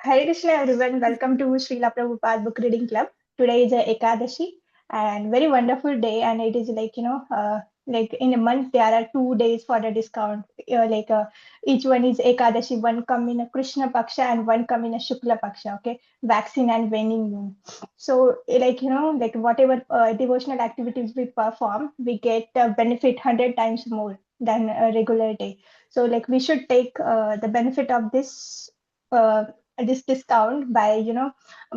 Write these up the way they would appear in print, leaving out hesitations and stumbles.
Hare Krishna everyone, welcome to Srila Prabhupada Book Reading Club. Today is a Ekadashi and very wonderful day, and it is like in a month there are 2 days for the discount. Each one is Ekadashi, one come in a Krishna Paksha and one come in a Shukla Paksha, okay? Vaccine and waning moon. So like whatever devotional activities we perform, we get benefit 100 times more than a regular day. So like we should take the benefit of this discount by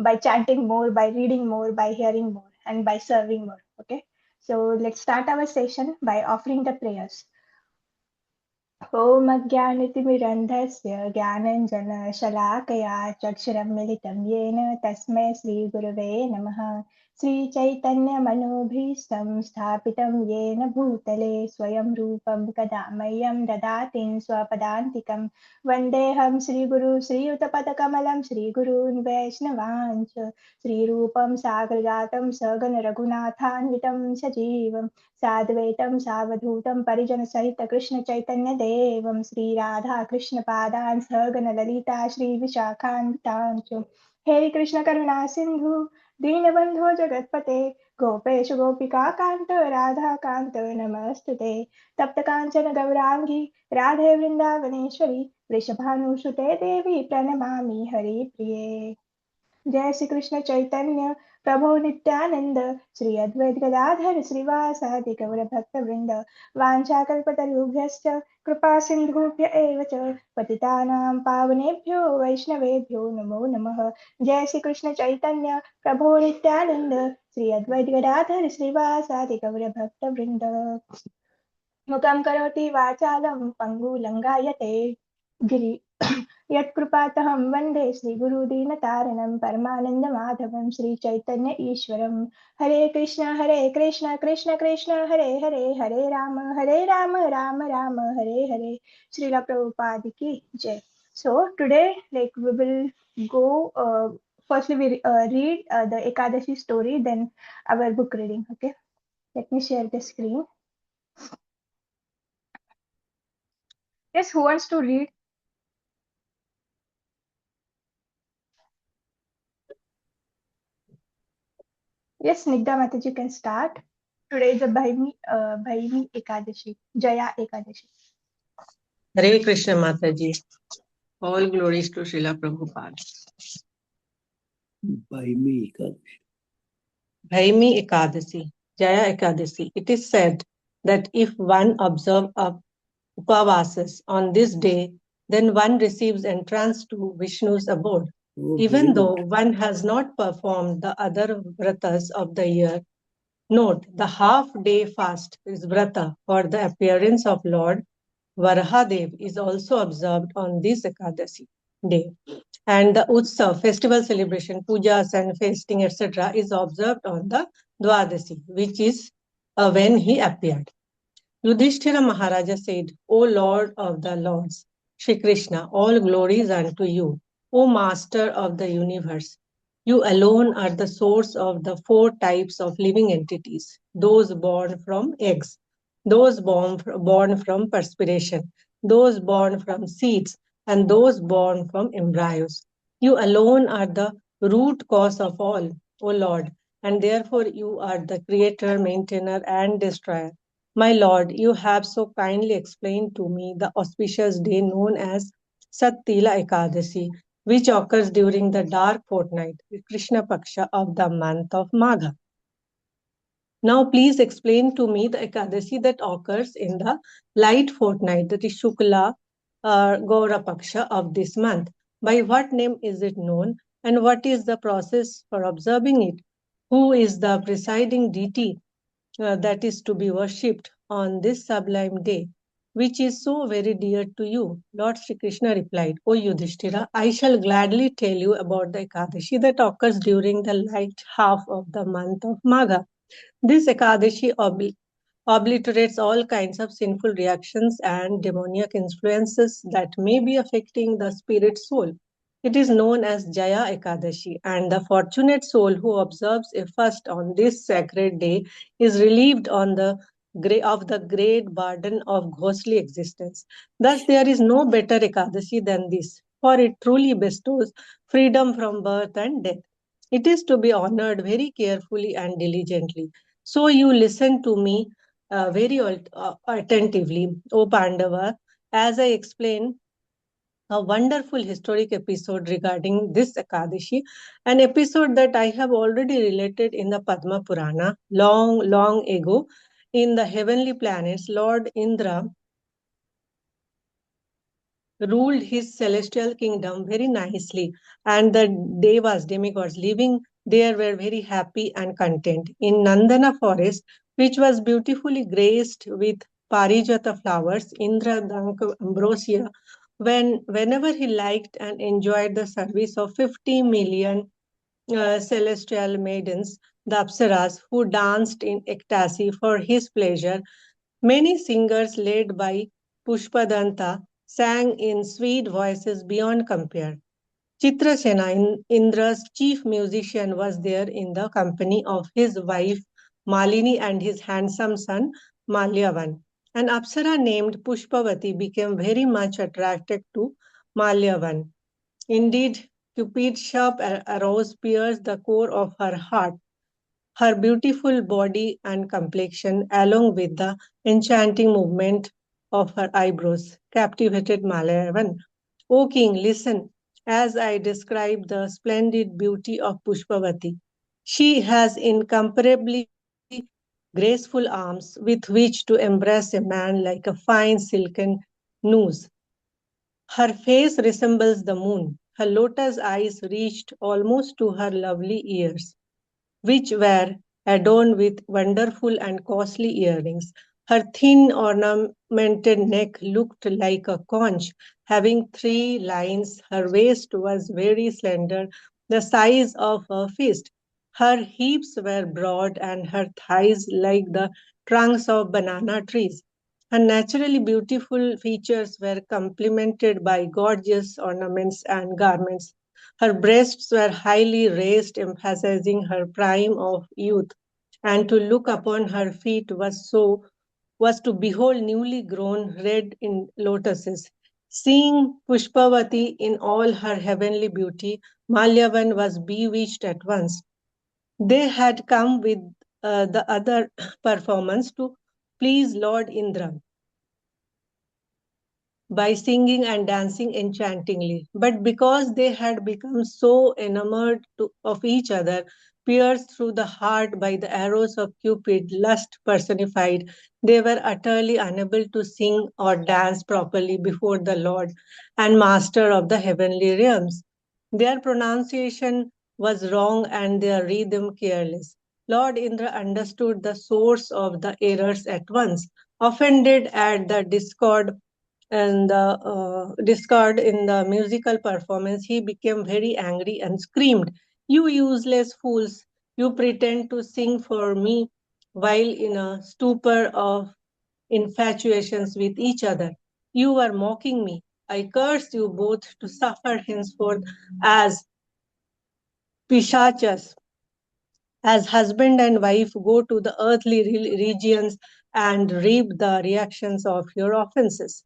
by chanting more, by reading more, by hearing more, and by serving more. Okay, so let's start our session by offering the prayers. ॐ अज्ञानतिमिरन्धस्य ज्ञानञ्जनशलाकया चक्षुरं मिलितं येन तस्मै श्रीगुरवे नमः। श्रीचैतन्यमनोभीष्टं स्थापितं येन भूतले स्वयं रूपं कदा मह्यं ददाति स्वपदान्तिकं। वन्देऽहं श्रीगुरु श्रीयुतपदकमलं श्रीगुरून् वैष्णवांश्च श्रीरूपं साग्रजातं सगण रघुनाथान्वितं सजीवं साद्वैतं सावधूतं परिजनसहित कृष्ण चैतन्य देवं श्री राधा कृष्ण पादान् सगण ललिता श्री विशाखान्वितांश्च। हे कृष्ण करुणा सिंधु दीनबन्धो जगत्पते गोपेश गोपिका कांत राधा कांत नमस्तुते। तप्त कांचन गौरांगी राधे वृंदावनेश्वरी वृषभानुसुते देवी प्रणमामि हरिप्रिये। जय श्री कृष्ण चैतन्य प्रभु नित्यानंद श्री अद्वैत गदाधर श्रीवासादि गौर भक्त वृंद वाञ्छाकल्पतरुभ्यश्च कृपा सिन्धुभ्य एव च पतितानां पावनेभ्यो वैष्णवेभ्यो नमो नमः। जय श्री कृष्ण चैतन्य प्रभु नित्यानंद श्री अद्वैत गदाधर श्रीवासादि गौर भक्त वृंद। मुखं करोति वाचालं पङ्गुलङ्घायते गिरि यत्कृपातहं वन्दे श्रीगुरुदीनतारिणं परमानन्दमाधवं श्रीचैतन्य ईश्वरं। हरे Krishna Krishna Krishna Hare Hare Hare Ram Ram Ram Hare Hare. Srila Prabhupada ki jai. So today like we will go firstly we read the Ekadashi story, then our book reading. Okay, let me share the screen. Yes, who wants to read? Yes, Snigdha Mataji can start. Today is a Bhaimi Ekadashi, Jaya Ekadashi. Hare Krishna Mataji. All glories to Srila Prabhupada. Bhaimi Ekadashi. Bhaimi Ekadasi, Jaya Ekadasi. It is said that if one observes upavasas on this day, then one receives entrance to Vishnu's abode. Even though one has not performed the other vratas of the year. Note, the half-day fast is vrata for the appearance of Lord Varahadev is also observed on this Ekadasi day. And the Utsav, festival celebration, pujas and fasting, etc. is observed on the Dwadasi, which is when he appeared. Yudhishthira Maharaja said, O Lord of the Lords, Shri Krishna, all glories unto you, O Master of the universe. You alone are the source of the four types of living entities, those born from eggs, those born from perspiration, those born from seeds, and those born from embryos. You alone are the root cause of all, O Lord, and therefore you are the creator, maintainer, and destroyer. My Lord, you have so kindly explained to me the auspicious day known as Sattila Ekadasi, which occurs during the dark fortnight, the Krishna Paksha of the month of Magha. Now please explain to me the Ekadasi that occurs in the light fortnight, that is Shukla Gaura Paksha of this month. By what name is it known, and what is the process for observing it? Who is the presiding deity that is to be worshipped on this sublime day, which is so very dear to you? Lord Shri Krishna replied, O Yudhishthira, I shall gladly tell you about the Ekadashi that occurs during the light half of the month of Magha. This Ekadashi obliterates all kinds of sinful reactions and demoniac influences that may be affecting the spirit soul. It is known as Jaya Ekadashi, and the fortunate soul who observes a fast on this sacred day is relieved of the great burden of ghostly existence. Thus, there is no better Ekadashi than this. for it truly bestows freedom from birth and death. It is to be honored very carefully and diligently. So you listen to me very attentively, O Pandava, as I explain a wonderful historic episode regarding this Ekadashi, an episode that I have already related in the Padma Purana long, long ago. In the heavenly planets, Lord Indra ruled his celestial kingdom very nicely, and the devas, demigods, living there were very happy and content. In Nandana forest, which was beautifully graced with parijata flowers, Indra drank ambrosia whenever he liked and enjoyed the service of 50 million celestial maidens, the apsaras, who danced in ecstasy for his pleasure. Many singers, led by Pushpadanta, sang in sweet voices beyond compare. Chitrasena, Indra's chief musician, was there in the company of his wife Malini and his handsome son Malyavan. An Apsara named Pushpavati became very much attracted to Malyavan. Indeed, Cupid's sharp arrows pierced the core of her heart. Her beautiful body and complexion, along with the enchanting movement of her eyebrows, captivated Malayavan. O king, listen as I describe the splendid beauty of Pushpavati. She has incomparably graceful arms with which to embrace a man like a fine silken noose. Her face resembles the moon. Her lotus eyes reached almost to her lovely ears, which were adorned with wonderful and costly earrings. Her thin ornamented neck looked like a conch, having three lines. Her waist was very slender, the size of a fist. Her hips were broad and her thighs like the trunks of banana trees. Her naturally beautiful features were complemented by gorgeous ornaments and garments. Her breasts were highly raised, emphasizing her prime of youth, and to look upon her feet was to behold newly grown red in lotuses. Seeing Pushpavati in all her heavenly beauty, Malyavan was bewitched at once. They had come with the other performance to please Lord Indra by singing and dancing enchantingly. But because they had become so enamored of each other, pierced through the heart by the arrows of Cupid, lust personified, they were utterly unable to sing or dance properly before the Lord and Master of the heavenly realms. Their pronunciation was wrong and their rhythm careless. Lord Indra understood the source of the errors at once, offended at the discord in the musical performance, he became very angry and screamed, "You useless fools! You pretend to sing for me while in a stupor of infatuations with each other. You are mocking me. I curse you both to suffer henceforth as pishachas, as husband and wife go to the earthly regions and reap the reactions of your offenses."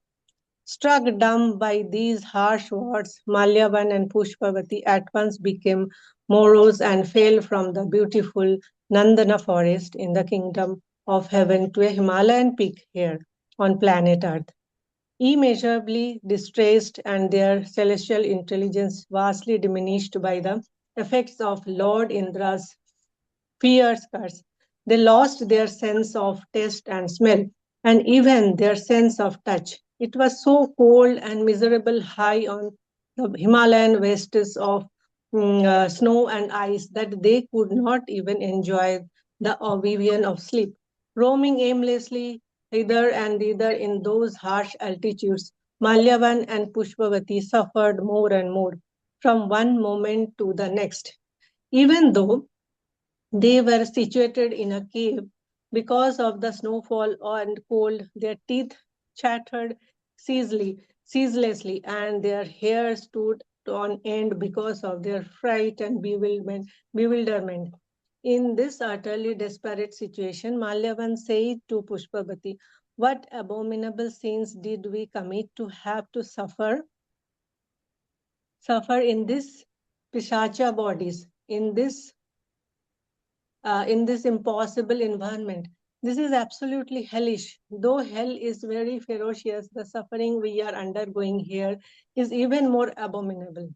Struck dumb by these harsh words, Malyavan and Pushpavati at once became morose and fell from the beautiful Nandana forest in the kingdom of heaven to a Himalayan peak here on planet Earth. Immeasurably distressed and their celestial intelligence vastly diminished by the effects of Lord Indra's fierce curse. They lost their sense of taste and smell, and even their sense of touch. It was so cold and miserable high on the Himalayan wastes of snow and ice that they could not even enjoy the oblivion of sleep. Roaming aimlessly hither and thither in those harsh altitudes, Malyavan and Pushpavati suffered more and more from one moment to the next. Even though they were situated in a cave. Because of the snowfall and cold, their teeth chattered ceaselessly, and their hair stood on end because of their fright and bewilderment. In this utterly desperate situation, Malyavan said to Pushpavati, "What abominable sins did we commit to have to suffer suffer in this pishacha bodies, in this impossible environment. This is absolutely hellish. Though hell is very ferocious, the suffering we are undergoing here is even more abominable.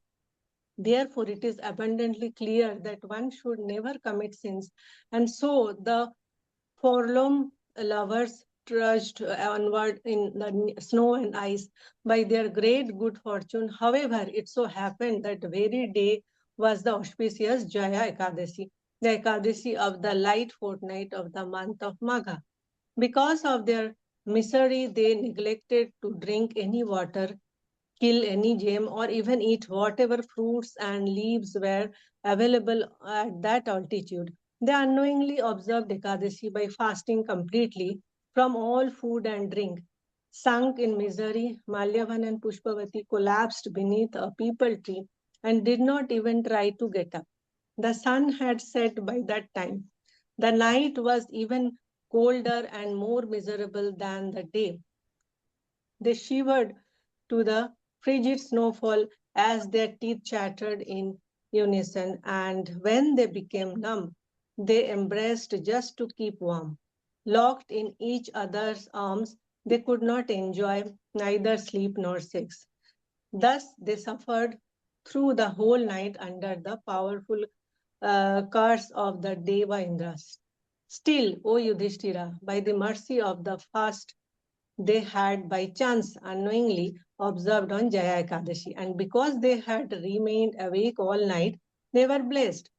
Therefore, it is abundantly clear that one should never commit sins. And so the forlorn lovers trudged onward in the snow and ice by their great good fortune. However, it so happened that very day was the auspicious Jaya Ekadashi, the Ekadashi of the light fortnight of the month of Magha. Because of their misery, they neglected to drink any water, kill any game, or even eat whatever fruits and leaves were available at that altitude. They unknowingly observed Ekadashi by fasting completely from all food and drink. Sunk in misery, Malyavan and Pushpavati collapsed beneath a peepal tree and did not even try to get up. The sun had set by that time. The night was even colder and more miserable than the day. They shivered to the frigid snowfall as their teeth chattered in unison, and when they became numb, they embraced just to keep warm. Locked in each other's arms, they could not enjoy neither sleep nor sex. Thus, they suffered through the whole night under the powerful curse of the Deva Indras. Still, O Yudhishthira, by the mercy of the fast they had by chance unknowingly observed on Jaya Ekadashi, and because they had remained awake all night, they were blessed.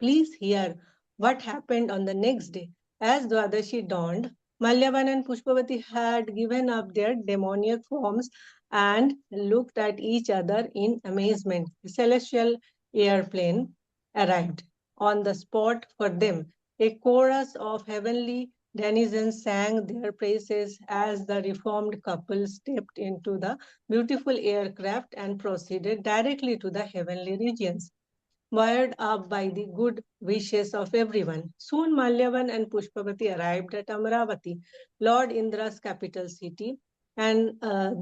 Please hear what happened on the next day. As Dwadashi dawned, Malyavan and Pushpavati had given up their demoniac forms and looked at each other in amazement. The celestial airplane arrived on the spot for them. A chorus of heavenly denizens sang their praises as the reformed couple stepped into the beautiful aircraft and proceeded directly to the heavenly regions wired up by the good wishes of everyone. Soon Malyavan and Pushpavati arrived at Amaravati, Lord Indra's capital city, and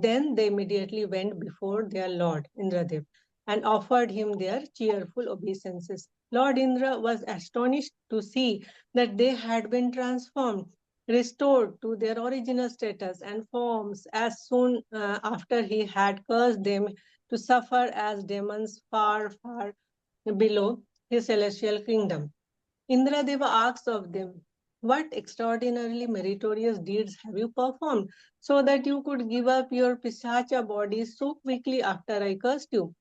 then they immediately went before their Lord Indradev and offered him their cheerful obeisances. Lord Indra was astonished to see that they had been transformed, restored to their original status and forms as soon after he had cursed them to suffer as demons far, far below his celestial kingdom. Indradeva asks of them, what extraordinarily meritorious deeds have you performed so that you could give up your pisacha body so quickly after I cursed you?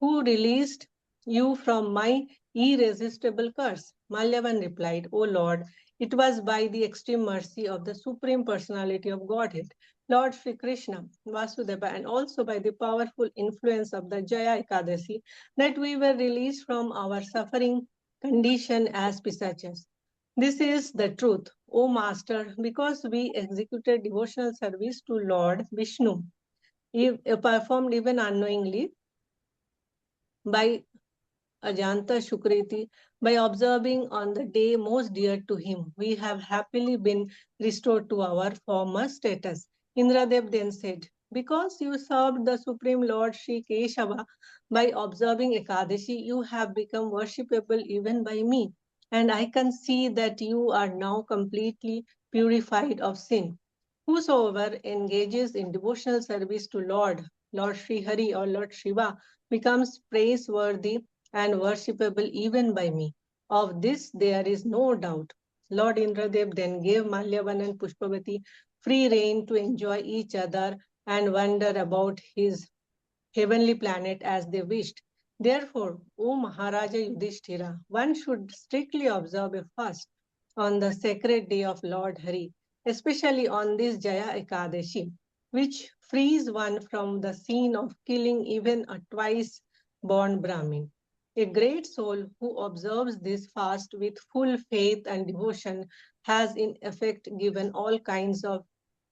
Who released you from my irresistible curse? Malyavan replied, O Lord, it was by the extreme mercy of the Supreme Personality of Godhead, Lord Sri Krishna, Vasudeva, and also by the powerful influence of the Jaya Ekadasi that we were released from our suffering condition as pisachas. This is the truth, O Master, because we executed devotional service to Lord Vishnu, performed even unknowingly by Ajanta Shukriti, by observing on the day most dear to him, we have happily been restored to our former status. Indradev then said, because you served the Supreme Lord Sri Keshava by observing Ekadashi, you have become worshipable even by me. And I can see that you are now completely purified of sin. Whosoever engages in devotional service to Lord Sri Hari or Lord Shiva, becomes praiseworthy and worshipable even by me. Of this there is no doubt. Lord Indradev then gave Malyavan and Pushpavati free rein to enjoy each other and wander about his heavenly planet as they wished. Therefore, O Maharaja Yudhishthira, one should strictly observe a fast on the sacred day of Lord Hari, especially on this Jaya Ekadashi, which frees one from the sin of killing even a twice born Brahmin. A great soul who observes this fast with full faith and devotion has in effect given all kinds of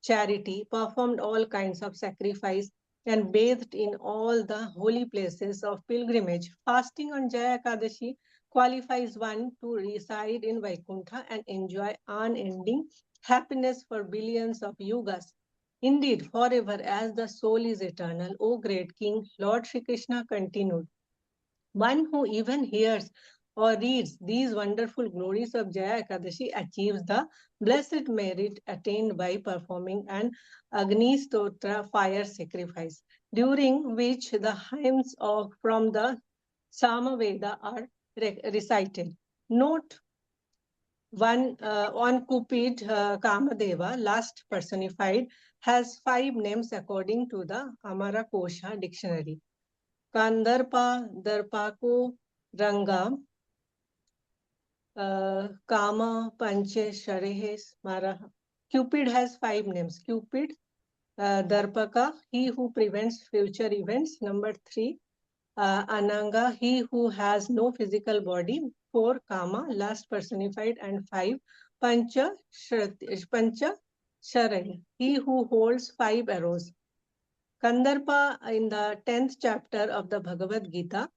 charity, performed all kinds of sacrifice, and bathed in all the holy places of pilgrimage. Fasting on Jaya Ekadashi qualifies one to reside in Vaikuntha and enjoy unending happiness for billions of yugas. Indeed, forever, as the soul is eternal, O great King, Lord Shri Krishna continued. One who even hears or reads these wonderful glories of Jaya Ekadashi achieves the blessed merit attained by performing an Agni Stotra fire sacrifice, during which the hymns from the Samaveda are recited. Note one on Cupid Kamadeva, last personified, has 5 names according to the Amara Kosha dictionary. Kandarpa, Darpako, Ranga, Kama, Panche, Sharehe, Smaraha. Cupid has 5 names. Cupid, Darpaka, he who prevents future events. Number 3, Ananga, he who has no physical body. 4, Kama, last personified. And 5, Pancha, Pancha Sharai, he who holds 5 arrows. Kandarpa, in the 10th chapter of the Bhagavad Gita,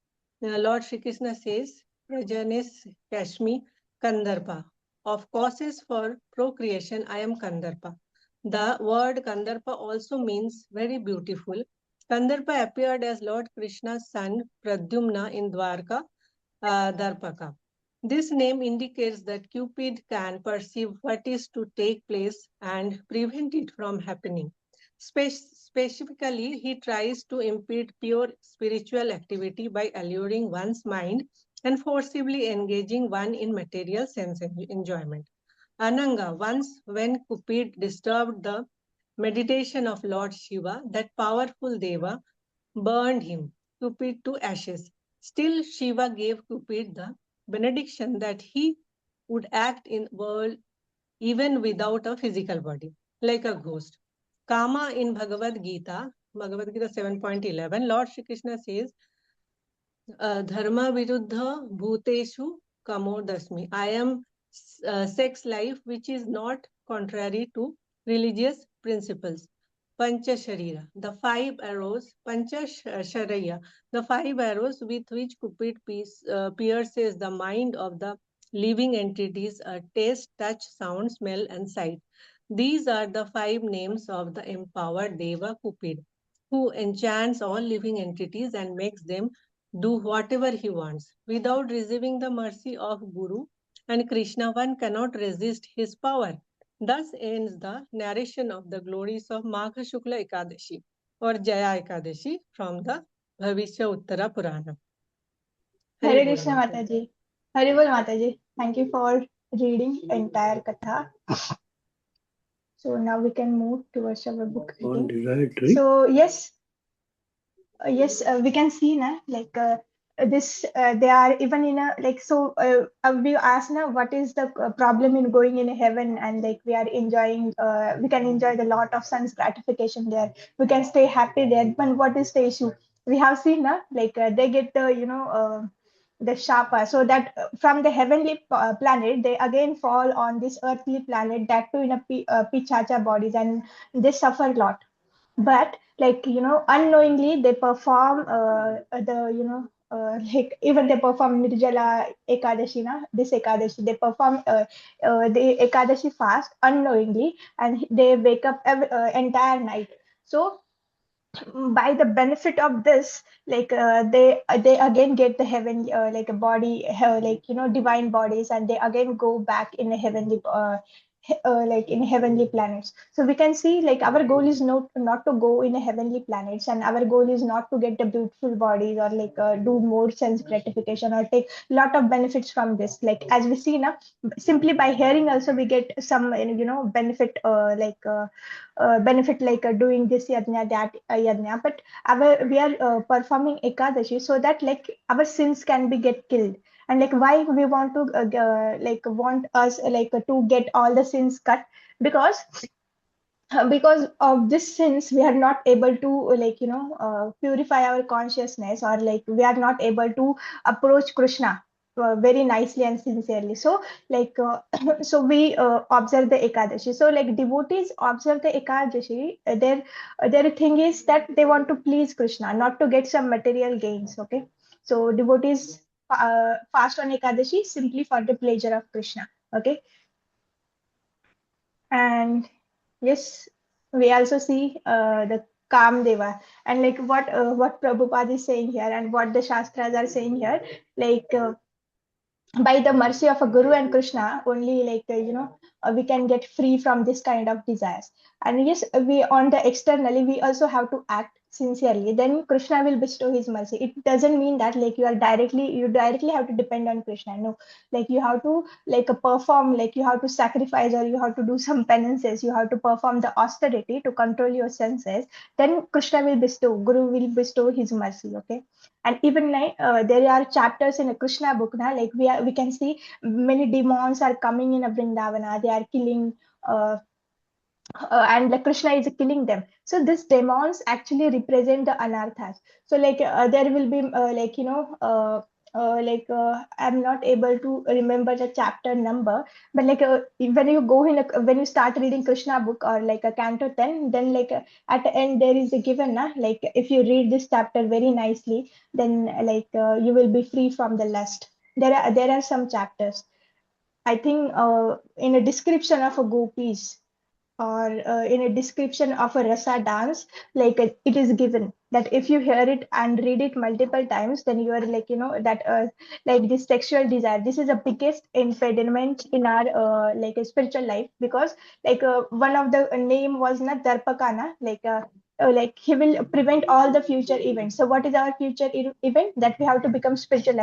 Lord Shri Krishna says, Prajanes Kashmi Kandarpa. Of causes for procreation, I am Kandarpa. The word Kandarpa also means very beautiful. Kandarpa appeared as Lord Krishna's son Pradyumna in Dwarka, Darpaka. This name indicates that Cupid can perceive what is to take place and prevent it from happening. Specifically, he tries to impede pure spiritual activity by alluring one's mind and forcibly engaging one in material sense enjoyment. Ananga, once when Cupid disturbed the meditation of Lord Shiva, that powerful Deva burned him, Cupid, to ashes. Still, Shiva gave Cupid the benediction that he would act in world even without a physical body, like a ghost. Kama in Bhagavad Gita 7.11, Lord Shri Krishna says, Dharma viruddha bhuteshu kamodasmi. I am sex life which is not contrary to religious principles. Pancha Sharira, the 5 arrows, Pancha Sharaya, the 5 arrows with which Cupid pierces the mind of the living entities, taste, touch, sound, smell, and sight. These are the 5 names of the empowered Deva Cupid, who enchants all living entities and makes them do whatever he wants. Without receiving the mercy of Guru and Krishna, one cannot resist his power. Thus ends the narration of the glories of Magha Shukla Ekadashi or Jaya Ekadashi from the Bhavishya Uttara Purana. Hari Hare Bol Krishna Mataji. Haribol Mataji. Thank you for reading entire katha. So now we can move towards our book reading. So yes, we can see na like this they are even in a like so we ask now what is the problem in going in heaven, and like we are enjoying we can enjoy the lot of sense gratification there, we can stay happy there, but what is the issue? We have seen na like they get the the sharper, so that from the heavenly planet they again fall on this earthly planet, that too in a pichacha bodies, and they suffer a lot. But like unknowingly they perform the like even they perform nirjala ekadashi na, this ekadashi they perform the ekadashi fast unknowingly, and they wake up entire night. So by the benefit of this, like they again get the heaven like a body like divine bodies, and they again go back in a heavenly like in heavenly planets. So we can see like our goal is not to go in a heavenly planets, and our goal is not to get the beautiful bodies or like do more sense gratification or take lot of benefits from this. Like as we see now, simply by hearing also we get some benefit benefit like doing this yajna, that yajna. But our we are performing ekadashi so that like our sins can be get killed. And like why we want to like want us like to get all the sins cut? Because because of this sins we are not able to purify our consciousness, or like we are not able to approach Krishna very nicely and sincerely. So like so we observe the ekadashi. So like devotees observe the ekadashi, their thing is that they want to please Krishna, not to get some material gains. Okay, so devotees fast on ekadashi simply for the pleasure of Krishna. Okay, and yes, We also see the Kamdeva, and like what Prabhupada is saying here and what the Shastras are saying here, like by the mercy of a guru and Krishna only, like we can get free from this kind of desires. And yes, we on the externally we also have to act sincerely, then Krishna will bestow his mercy. It doesn't mean that like you directly have to depend on Krishna, no. Like you have to like perform, like you have to sacrifice, or you have to do some penances, you have to perform the austerity to control your senses, then Krishna will bestow, guru will bestow his mercy, okay. And even like there are chapters in a Krishna book now, like we can see many demons are coming in a Vrindavana, they are killing uh, and like Krishna is killing them. So these demons actually represent the anarthas. So like there will be I'm not able to remember the chapter number, but like when you go in when you start reading Krishna book or like a canto 10, then like at the end there is a given like if you read this chapter very nicely, then you will be free from the lust. There are some chapters. I think in a description of a gopis, or in a description of a rasa dance, like it is given that if you hear it and read it multiple times, then you are like that like this sexual desire, this is the biggest impediment in our like a spiritual life, because like one of the name was not darpakana, like he will prevent all the future events. So what is our future event? That we have to become spiritual,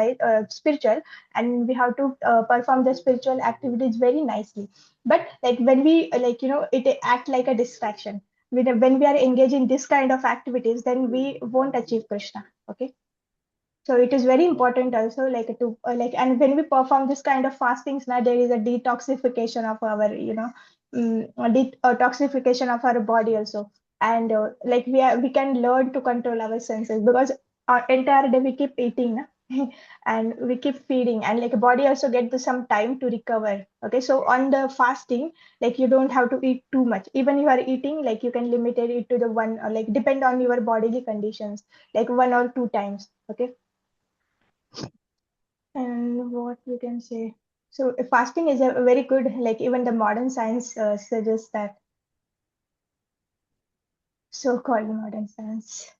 and we have to perform the spiritual activities very nicely. But like when we it act like a distraction, when we are engaged in this kind of activities, then we won't achieve Krishna, okay. So it is very important also like to and when we perform this kind of fastings now, there is a detoxification of our detoxification of our body also. And like we can learn to control our senses, because our entire day we keep eating na? And we keep feeding, and like body also get some time to recover, okay. So on the fasting, like you don't have to eat too much. Even you are eating, like you can limit it to the one, or like depend on your bodily conditions, like one or two times, okay. And what we can say, so fasting is a very good, like even the modern science suggests that, so-called modern science.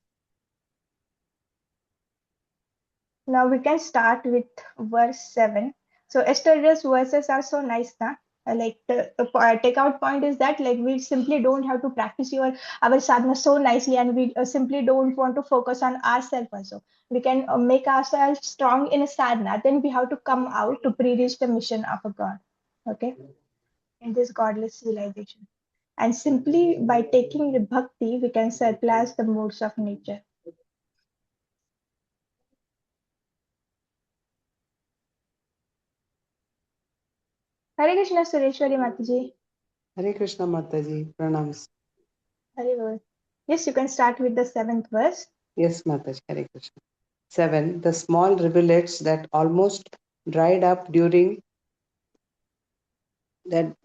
Now we can start with verse 7. So yesterday's verses are so nice na. Like the takeout point is that like we simply don't have to practice our sadhana so nicely, and we simply don't want to focus on ourselves also. We can make ourselves strong in a sadhana, then we have to come out to pre-reach the mission of a God, okay, in this godless civilization. And simply by taking the bhakti, we can surpass the modes of nature. Hare Krishna, Sureshwari Mataji. Hare Krishna Mataji, pranams. Hare Bol. Yes, you can start with the seventh verse. Yes, Mataji, Hare Krishna. 7. The small rivulets that dried up during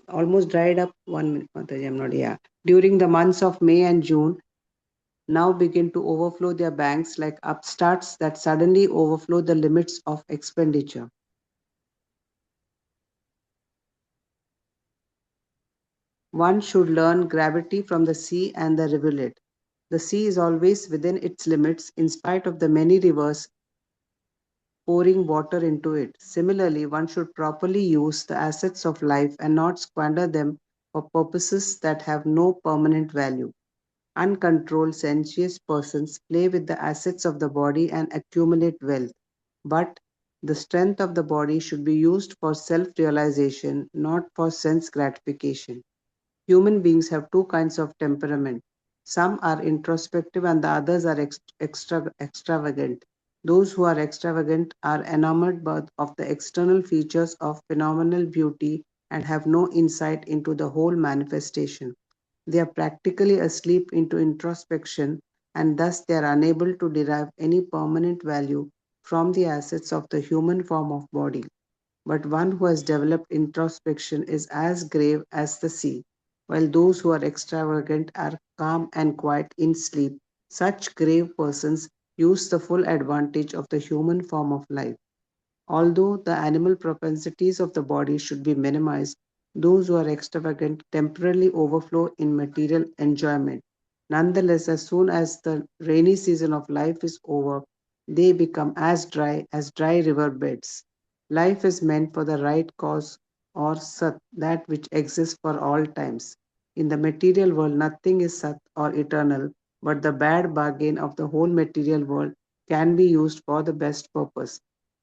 almost dried up 1 minute, Mataji, I'm not, yeah. During the months of May and June, now begin to overflow their banks like upstarts that suddenly overflow the limits of expenditure. One should learn gravity from the sea and the rivulet. The sea is always within its limits in spite of the many rivers pouring water into it. Similarly, one should properly use the assets of life and not squander them for purposes that have no permanent value. Uncontrolled, sensuous persons play with the assets of the body and accumulate wealth. But the strength of the body should be used for self realization, not for sense gratification. Human beings have two kinds of temperament. Some are introspective and the others are extravagant. Those who are extravagant are enamored of the external features of phenomenal beauty and have no insight into the whole manifestation. They are practically asleep into introspection, and thus they are unable to derive any permanent value from the assets of the human form of body. But one who has developed introspection is as grave as the sea, while those who are extravagant are calm and quiet in sleep. Such grave persons use the full advantage of the human form of life. Although the animal propensities of the body should be minimized, Those who are extravagant temporarily overflow in material enjoyment. Nonetheless, as soon as the rainy season of life is over, they become as dry river beds. Life is meant for the right cause or sat, that which exists for all times. In the material world, nothing is sat or eternal, but the bad bargain of the whole material world can be used for the best purpose.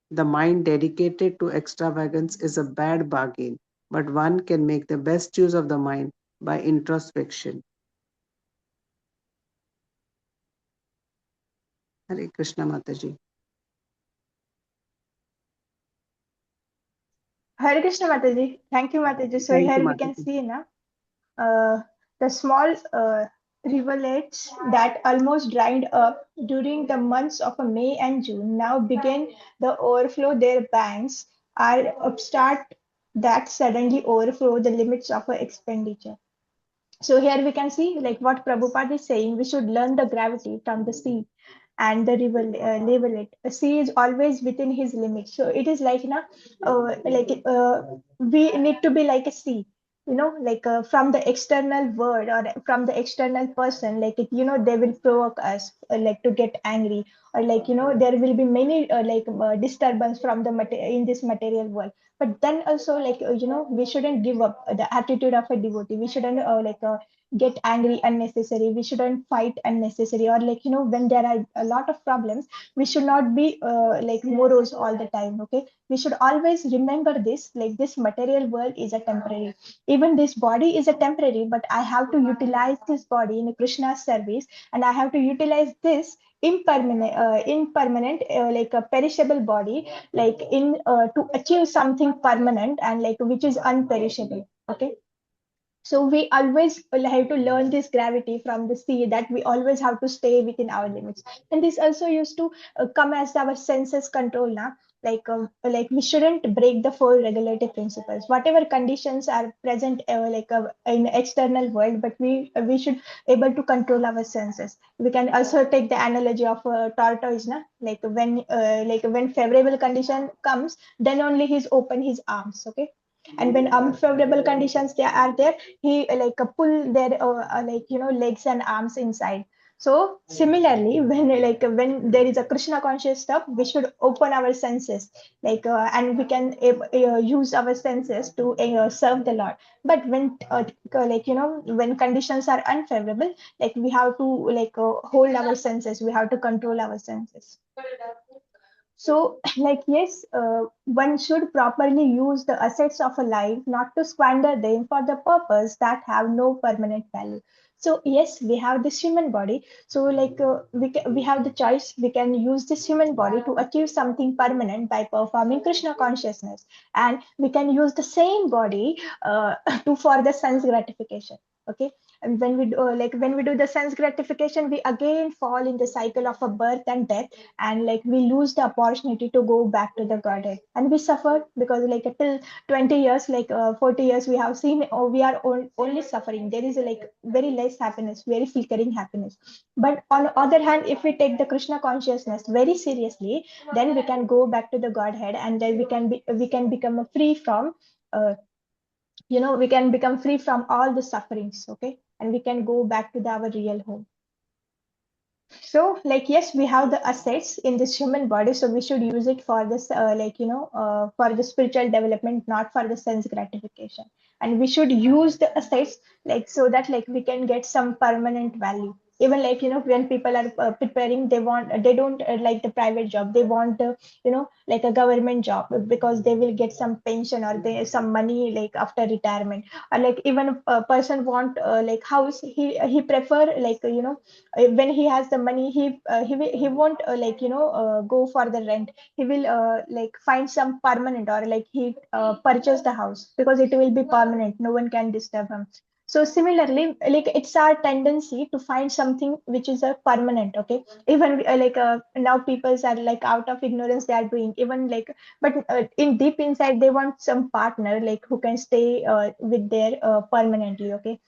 The mind dedicated to extravagance is a bad bargain, but one can make the best use of the mind by introspection. Hare Krishna Mataji. Hare Krishna Mataji. Thank you, Mataji. So Thank you, here we can Mataji. see now the small rivulets that almost dried up during the months of May and June now begin the overflow their banks are upstart that suddenly overflow the limits of our expenditure. So here we can see like what Prabhupada is saying, we should learn the gravity from the sea and the river level it. A sea is always within his limits. So it is like, we need to be like a sea, like from the external world or from the external person, like they will provoke us like to get angry, or like there will be many disturbance from the in this material world. But then also like we shouldn't give up the attitude of a devotee. We shouldn't get angry unnecessary. We shouldn't fight unnecessary, or like when there are a lot of problems, we should not be like morose all the time. Okay, we should always remember this, like this material world is a temporary. Even this body is a temporary, but I have to utilize this body in Krishna's service, and I have to utilize this impermanent like a perishable body, like in to achieve something permanent and like which is unperishable. Okay, so we always have to learn this gravity from the sea, that we always have to stay within our limits. And this also used to come as our senses control now. Like we shouldn't break the four regulative principles, whatever conditions are present in external world, but we should able to control our senses. We can also take the analogy of a tortoise na? Like when favorable condition comes, then only he's open his arms. Okay, and when unfavorable conditions there are there, he pull their legs and arms inside. So similarly, when there is a Krishna conscious stuff, we should open our senses, and we can use our senses to serve the Lord. But when conditions are unfavorable, like we have to hold our senses, we have to control our senses. So, like, yes, one should properly use the assets of a life, not to squander them for the purpose that have no permanent value. So, yes, we have this human body. So, we have the choice. We can use this human body to achieve something permanent by performing Krishna consciousness, and we can use the same body to for the sense gratification. Okay, and when we do the sense gratification, we again fall in the cycle of a birth and death, and like we lose the opportunity to go back to the Godhead, and we suffer because like till 20 years, 40 years, we have seen, oh, we are only suffering. There is like very less happiness, very flickering happiness. But on the other hand, if we take the Krishna consciousness very seriously, then we can go back to the Godhead, and then we can become free from uh, we can become free from all the sufferings. Okay, and we can go back to our real home. So like yes, we have the assets in this human body, so we should use it for this for the spiritual development, not for the sense gratification. And we should use the assets like so that like we can get some permanent value. Even like when people are preparing, they don't like the private job, they want like a government job, because they will get some pension or they some money like after retirement. Or like even a person want like house, he prefer when he has the money, he won't go for the rent. He will like find some permanent, or like he purchase the house because it will be permanent, no one can disturb him. So similarly, like it's our tendency to find something which is a permanent. Okay, even now people are like out of ignorance they are doing even like, but in deep inside they want some partner like who can stay with their permanently. Okay,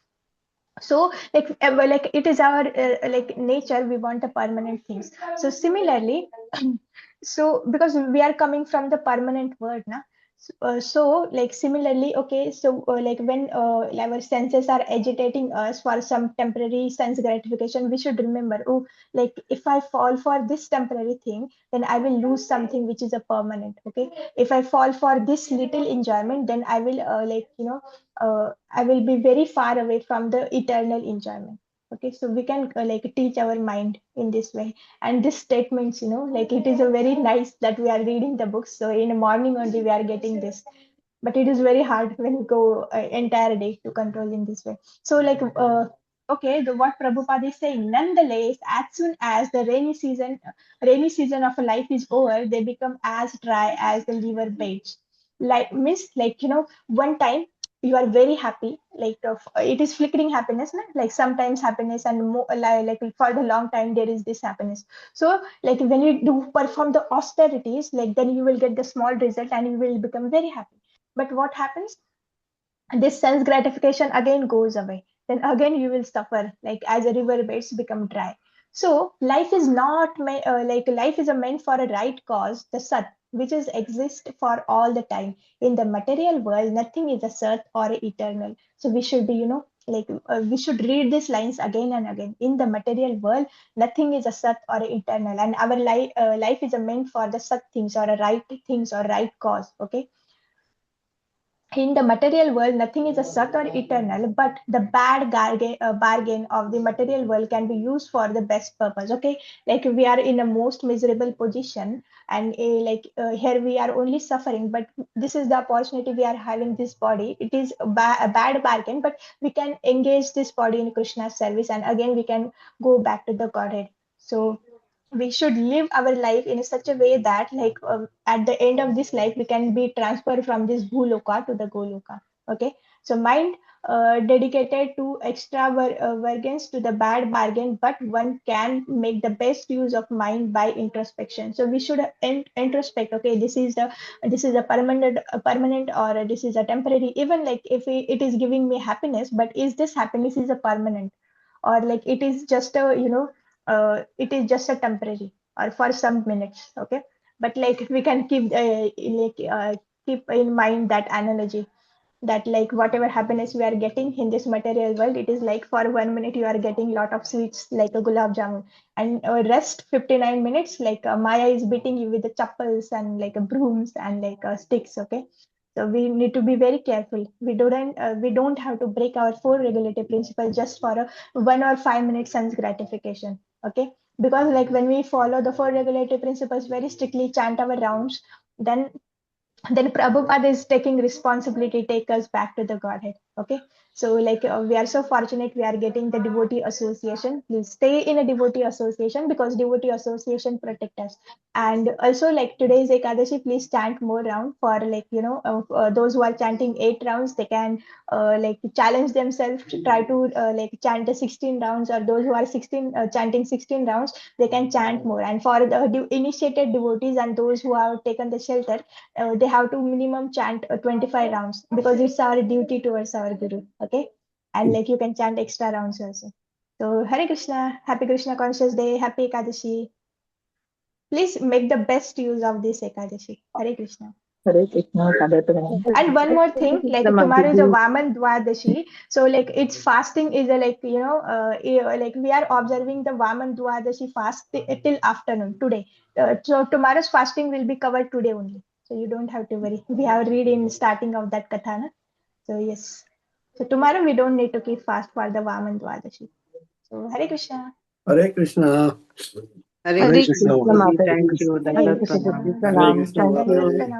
so like it is our like nature, we want the permanent things. So similarly, so because we are coming from the permanent word now, So like similarly, okay, so like when our senses are agitating us for some temporary sense gratification, we should remember, oh, like if I fall for this temporary thing, then I will lose something which is a permanent. Okay, if I fall for this little enjoyment, then I will I will be very far away from the eternal enjoyment. Okay, so we can like teach our mind in this way. And this statements, like it is a very nice that we are reading the books, so in the morning only we are getting this, but it is very hard when we go entire day to control in this way. So like okay, the what Prabhupada is saying, nonetheless, as soon as the rainy season of a life is over, they become as dry as the liver beds. Like miss, like one time you are very happy, like it is flickering happiness, na? Like sometimes happiness and more, like for the long time there is this happiness. So like when you do perform the austerities, like then you will get the small result and you will become very happy. But what happens? This sense gratification again goes away. Then again you will suffer, like as a river beds become dry. So life is not like life is a meant for a right cause, the sat, which is exist for all the time. In the material world, nothing is a sat or eternal. So we should be, like we should read these lines again and again. In the material world, nothing is a sat or eternal, and our life is a meant for the sat things or a right things or right cause. Okay, in the material world, nothing is a sat or eternal, but the bad bargain of the material world can be used for the best purpose. Okay, like we are in a most miserable position, and here we are only suffering, but this is the opportunity we are having this body. It is a bad bargain, but we can engage this body in Krishna's service, and again we can go back to the Godhead. So we should live our life in such a way that at the end of this life we can be transferred from this bhuloka to the goloka. Okay, so mind dedicated to extravagance to the bad bargain, but one can make the best use of mind by introspection. So we should introspect. Okay, this is a permanent, or this is a temporary. Even like if it is giving me happiness, but is this happiness is a permanent, or like it is just a it is just a temporary or for some minutes. Okay, but like we can keep in mind that analogy, that like whatever happiness we are getting in this material world, it is like for 1 minute you are getting lot of sweets like a gulab jamun, and rest 59 minutes like Maya is beating you with the chappals and like brooms and like sticks. Okay, so we need to be very careful. We don't have to break our four regulative principles just for a 1 or 5 minute sense gratification. Okay, because like when we follow the four regulative principles very strictly, chant our rounds, then Prabhupada is taking responsibility, take us back to the Godhead. Okay. So like we are so fortunate we are getting the devotee association. Please stay in a devotee association, because devotee association protect us. And also like today's Ekadashi, please chant more round for like, those who are chanting 8 rounds, they can like challenge themselves to try to like chant the 16 rounds, or those who are 16 chanting 16 rounds, they can chant more. And for the initiated devotees and those who have taken the shelter, they have to minimum chant 25 rounds, because it's our duty towards our guru. Okay, and like you can chant extra rounds also. So Hare Krishna, happy Krishna conscious day, happy Ekadashi. Please make the best use of this Ekadashi. Hare Krishna. Hare Krishna, Kadataram. And one more thing, like tomorrow is a Vaman Dwadashi. So like it's fasting is a like, like we are observing the Vaman Dwadashi fast till afternoon today. So tomorrow's fasting will be covered today only. So you don't have to worry. We have read in starting of that katha. Na? So yes. So tomorrow we don't need to keep fast for the Vaman Dwadashi. So Hare Krishna. Hare Krishna. Hare Hare Krishna. Krishna, Mataji. Mataji. Thank you. Hare Dandavat Krishna, Krishna. pranam. Pranam. Thank Dandavat you. pranam.